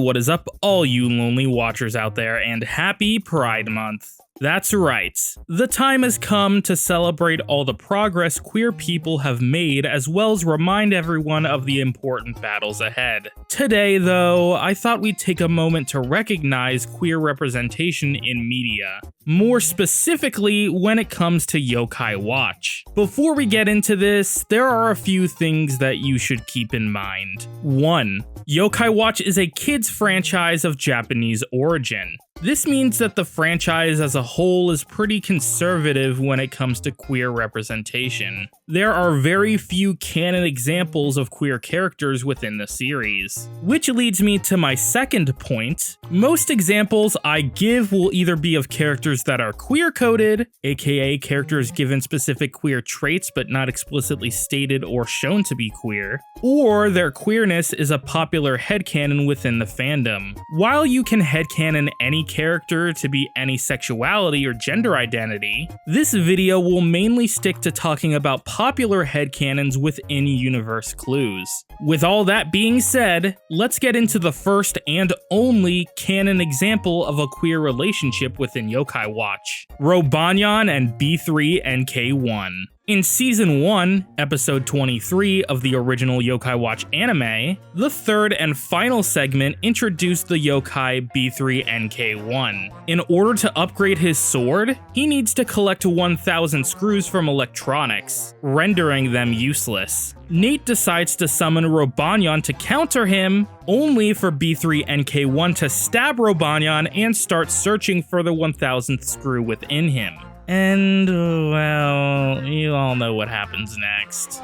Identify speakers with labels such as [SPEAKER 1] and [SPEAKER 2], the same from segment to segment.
[SPEAKER 1] what is up, all you lonely watchers out there, and happy Pride Month. That's right, the time has come to celebrate all the progress queer people have made, as well as remind everyone of the important battles ahead. Today, though, I thought we'd take a moment to recognize queer representation in media, more specifically when it comes to Yokai Watch. Before we get into this, there are a few things that you should keep in mind. 1. Yokai Watch is a kids franchise of Japanese origin. This means that the franchise as a whole is pretty conservative when it comes to queer representation. There are very few canon examples of queer characters within the series. Which leads me to my second point. Most examples I give will either be of characters that are queer-coded, aka characters given specific queer traits but not explicitly stated or shown to be queer, or their queerness is a popular headcanon within the fandom. While you can headcanon any character to be any sexuality or gender identity, this video will mainly stick to talking about popular headcanons within universe clues. With all that being said, let's get into the first and only canon example of a queer relationship within Yokai Watch: Robanyan and B3NK1. In Season 1, Episode 23 of the original Yokai Watch anime, the third and final segment introduced the yokai B3NK1. In order to upgrade his sword, he needs to collect 1,000 screws from electronics, rendering them useless. Nate decides to summon Robanyan to counter him, only for B3NK1 to stab Robanyan and start searching for the 1,000th screw within him. And, well, you all know what happens next.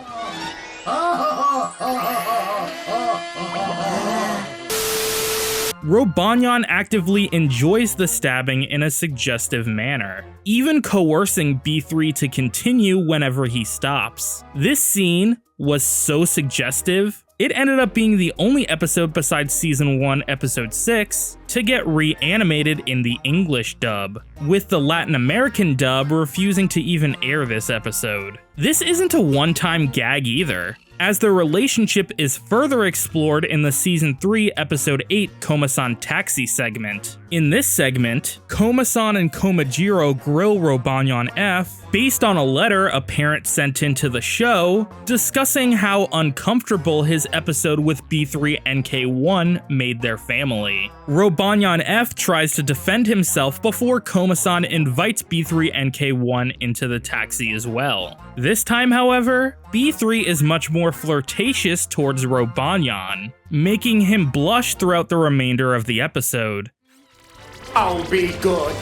[SPEAKER 1] Robanyan actively enjoys the stabbing in a suggestive manner, even coercing B3 to continue whenever he stops. This scene was so suggestive, it ended up being the only episode besides Season 1, Episode 6 to get reanimated in the English dub, with the Latin American dub refusing to even air this episode. This isn't a one-time gag either, as the relationship is further explored in the Season 3, Episode 8 Koma-san Taxi segment. In this segment, Koma-san and Komajiro grill Robanyan F based on a letter a parent sent into the show, discussing how uncomfortable his episode with B3NK1 made their family. Robanyan F tries to defend himself before Koma-san invites B3NK1 into the taxi as well. This time, however, B3 is much more flirtatious towards Robanyan, making him blush throughout the remainder of the episode.
[SPEAKER 2] I'll be good.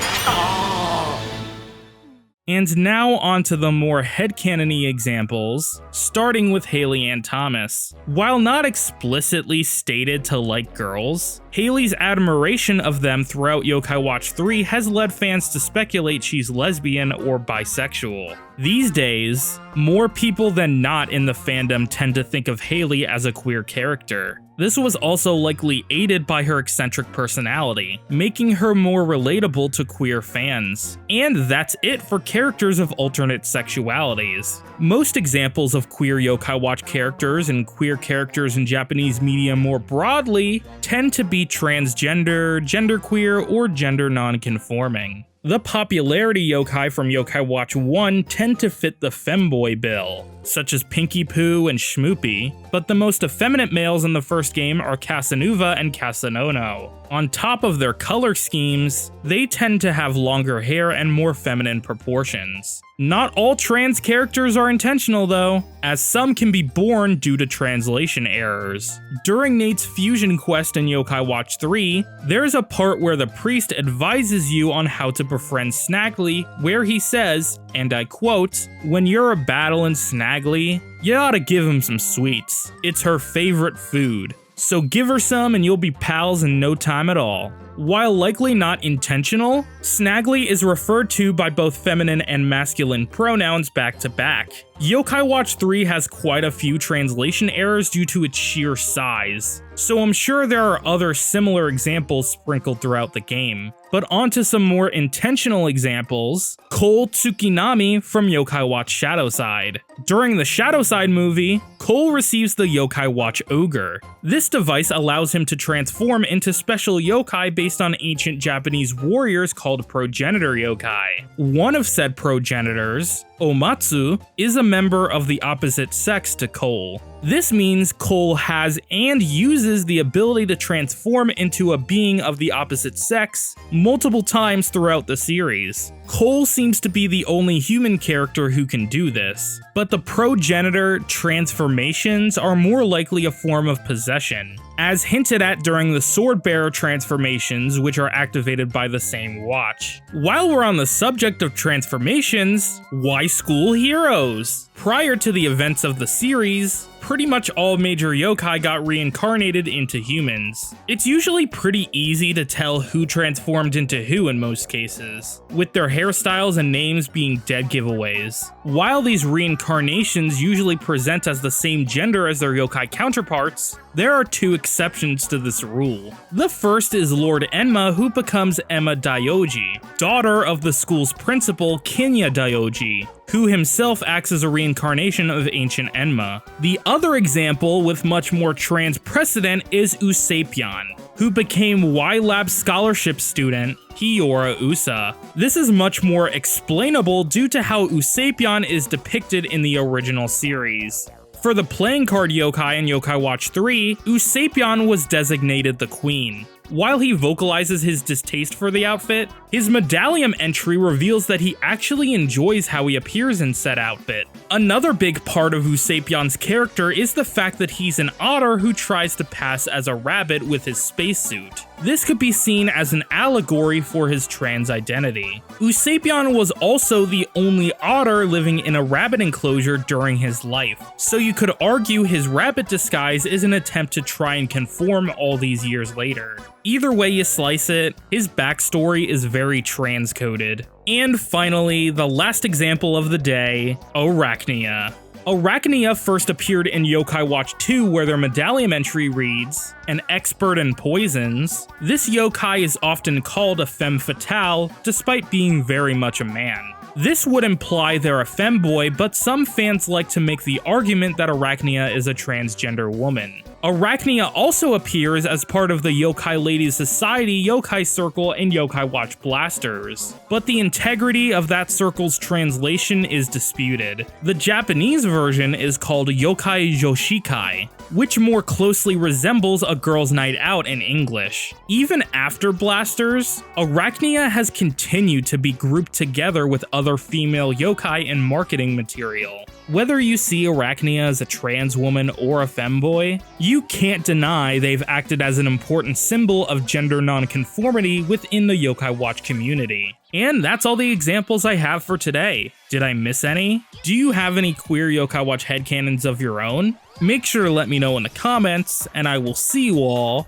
[SPEAKER 1] And now onto the more headcanon-y examples, starting with Haley and Thomas. While not explicitly stated to like girls, Haley's admiration of them throughout Yokai Watch 3 has led fans to speculate she's lesbian or bisexual. These days, more people than not in the fandom tend to think of Haley as a queer character. This was also likely aided by her eccentric personality, making her more relatable to queer fans. And that's it for characters of alternate sexualities. Most examples of queer Yokai Watch characters and queer characters in Japanese media more broadly tend to be transgender, genderqueer, or gender non-conforming. The popularity yokai from Yokai Watch 1 tend to fit the femboy bill, such as Pinky Poo and Schmoopy, but the most effeminate males in the first game are Casanova and Casanono. On top of their color schemes, they tend to have longer hair and more feminine proportions. Not all trans characters are intentional though, as some can be born due to translation errors. During Nate's fusion quest in Yokai Watch 3, there's a part where the priest advises you on how to befriend Snaggly, where he says, and I quote, "When you're a battling Snaggly, you oughta give him some sweets. It's her favorite food. So give her some and you'll be pals in no time at all." While likely not intentional, Snaggly is referred to by both feminine and masculine pronouns back to back. Yokai Watch 3 has quite a few translation errors due to its sheer size, so I'm sure there are other similar examples sprinkled throughout the game. But onto some more intentional examples. Cole Tsukinami from Yokai Watch Shadowside. During the Shadowside movie, Cole receives the Yokai Watch Ogre. This device allows him to transform into special yokai based on ancient Japanese warriors called progenitor yokai. One of said progenitors, Omatsu, is a member of the opposite sex to Cole. This means Cole has and uses the ability to transform into a being of the opposite sex multiple times throughout the series. Cole seems to be the only human character who can do this, but the progenitor transformations are more likely a form of possession, as hinted at during the Swordbearer transformations, which are activated by the same watch. While we're on the subject of transformations, why school heroes? Prior to the events of the series, pretty much all major yokai got reincarnated into humans. It's usually pretty easy to tell who transformed into who in most cases, with their hairstyles and names being dead giveaways. While these reincarnations usually present as the same gender as their yokai counterparts, there are two exceptions to this rule. The first is Lord Enma, who becomes Emma Dyoji, daughter of the school's principal Kinya Dyoji, who himself acts as a reincarnation of ancient Enma. The other example with much more trans precedent is Usapion, who became Y-Lab scholarship student Hiyora Usa. This is much more explainable due to how Usapion is depicted in the original series. For the playing card yokai in Yokai Watch 3, Usapion was designated the queen. While he vocalizes his distaste for the outfit, his medallion entry reveals that he actually enjoys how he appears in said outfit. Another big part of Usapion's character is the fact that he's an otter who tries to pass as a rabbit with his spacesuit. This could be seen as an allegory for his trans identity. Usapion was also the only otter living in a rabbit enclosure during his life, so you could argue his rabbit disguise is an attempt to try and conform all these years later. Either way you slice it, his backstory is very transcoded. And finally, the last example of the day, Arachnia. Arachnia first appeared in Yokai Watch 2, where their medallion entry reads, "An expert in poisons." This yokai is often called a femme fatale, despite being very much a man. This would imply they're a femboy, but some fans like to make the argument that Arachnia is a transgender woman. Arachnia also appears as part of the Yokai Ladies Society Yokai Circle in Yokai Watch Blasters, but the integrity of that circle's translation is disputed. The Japanese version is called Yokai Joshikai, which more closely resembles a girl's night out in English. Even after Blasters, Arachnia has continued to be grouped together with other female yokai in marketing material. Whether you see Arachnia as a trans woman or a femboy, you can't deny they've acted as an important symbol of gender nonconformity within the Yokai Watch community. And that's all the examples I have for today. Did I miss any? Do you have any queer Yokai Watch headcanons of your own? Make sure to let me know in the comments, and I will see you all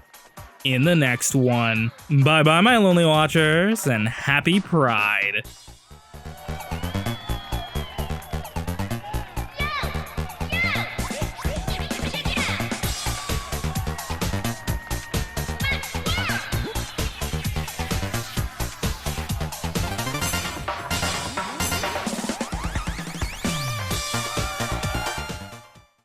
[SPEAKER 1] in the next one. Bye bye my lonely watchers, and happy Pride.